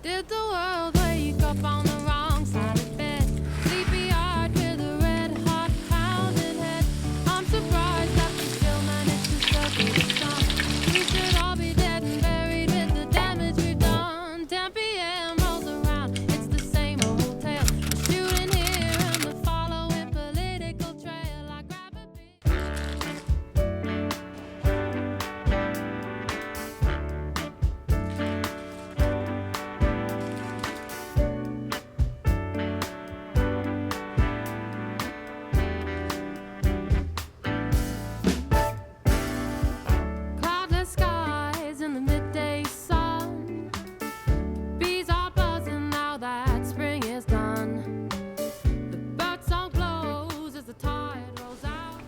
Did the world wake up on the wrong side of bed? Sleepy eyed with a red hot pounded head. I'm surprised that we still managed to circle the sun. We should all be dead and buried with the damage we've done. 10 p.m. rolls around, it's the same old tale. The shooting here and the following political trail. I grab a beer. Cloudless skies in the midday sun. Bees are buzzing now that spring is done. The bird song glows as the tide rolls out.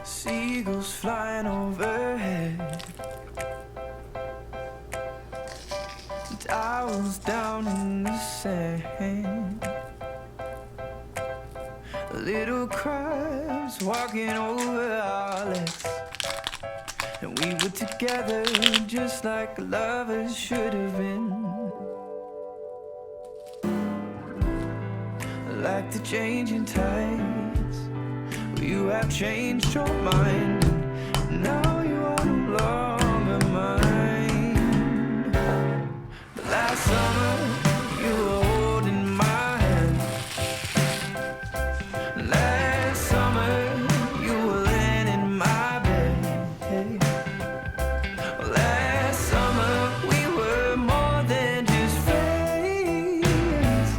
Seagulls flying overhead, and owls down in the sand. Little crabs walking over our legs, and we were together just like lovers should have been. Like the changing tides, you have changed your mind. Now you are no longer mine. But last summer you were holding my hand. Last summer you were laying in my bed. Last summer we were more than just friends.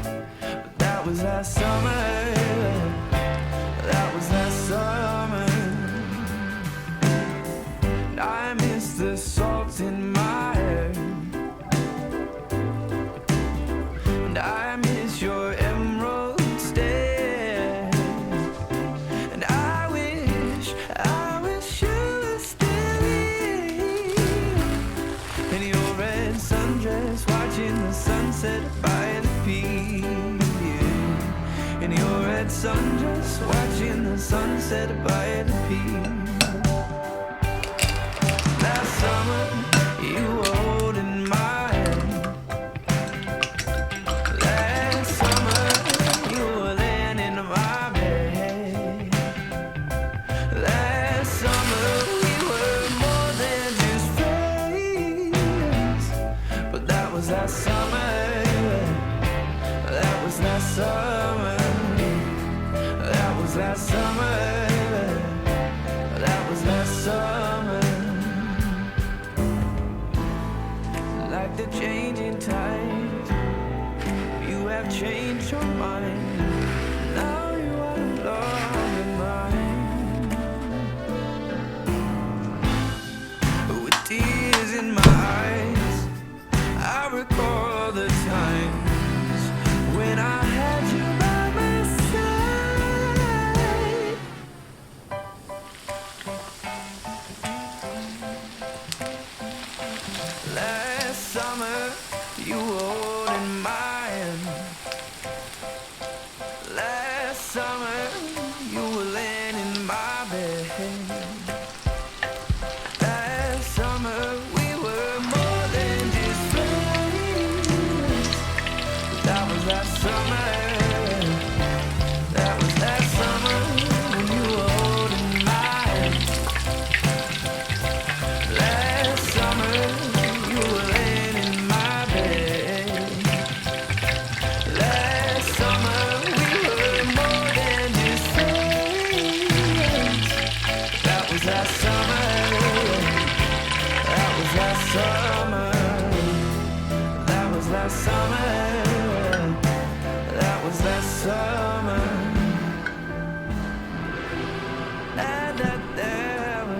But that was last summer. That was last summer. And I miss the salt in my hair, and I miss your emerald stare. And I wish you were still here in your red sundress, watching the sunset by the pier. In your red sundress, watching the sunset by the pier. Last summer, you were holding my hand. Last summer, you were laying in my bed. Last summer, we were more than just friends. But that was last summer. That was last summer. That was last summer. That was last summer. Like the changing tides, you have changed your mind. Now you are no longer mine. With tears in my eyes, I recall the times when I had you by my side. Last summer, you were holding my hand. Last summer, you were laying in my bed. Last summer, we were more than just friends. That was last summer. That was last summer when you were holding my hand. Last summer, you were laying in my bed. Last summer, we were more than just friends. That was last summer. That was last summer. That was last summer. That was last summer. Da, da, da,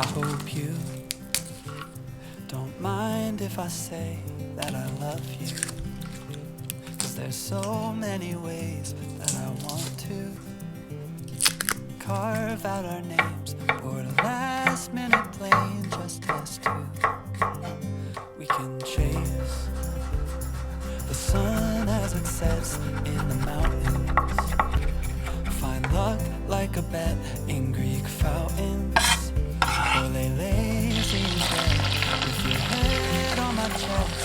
hope you don't mind if I say that I love you, 'cause there's so many ways that I want to carve out our names, board a last minute plane, just us two. We can chase the sun as it sets in the mountains, find luck like a bet in Greek fountains, or lay lazy in bed with your head on my chest.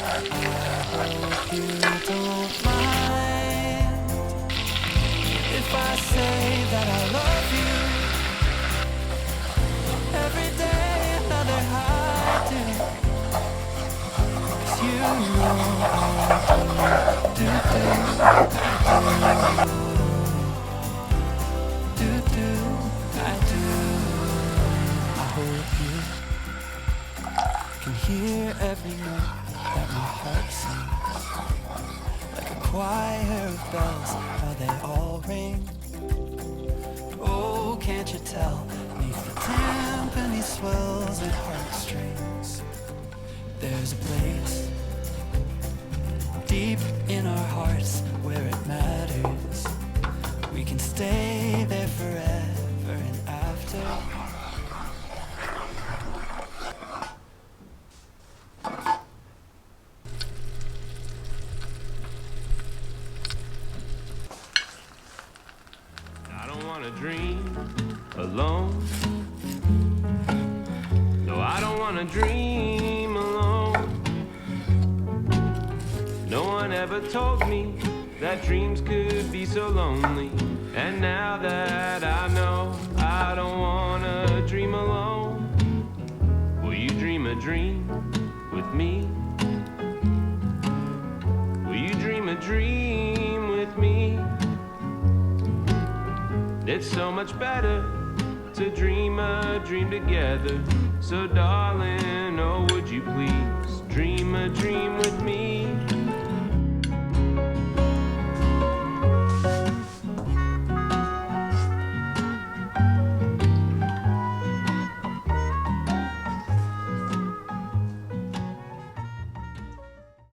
I hope you don't mind if I say that I love you. Every day another high do, 'cause you know I do, I do. I hope you can hear every note that my heart sings, like a choir of bells, how they all ring. Oh, can't you tell, neath the timpani swells and heartstrings, there's a place deep in our hearts where it matters. We can stay there forever and after. I don't wanna dream alone. No, I don't wanna dream alone. No one ever told me that dreams could be so lonely. And now that I know, I don't wanna dream alone. Will you dream a dream with me? Will you dream a dream with me? It's so much better to dream a dream together. So darling, oh would you please dream a dream with me?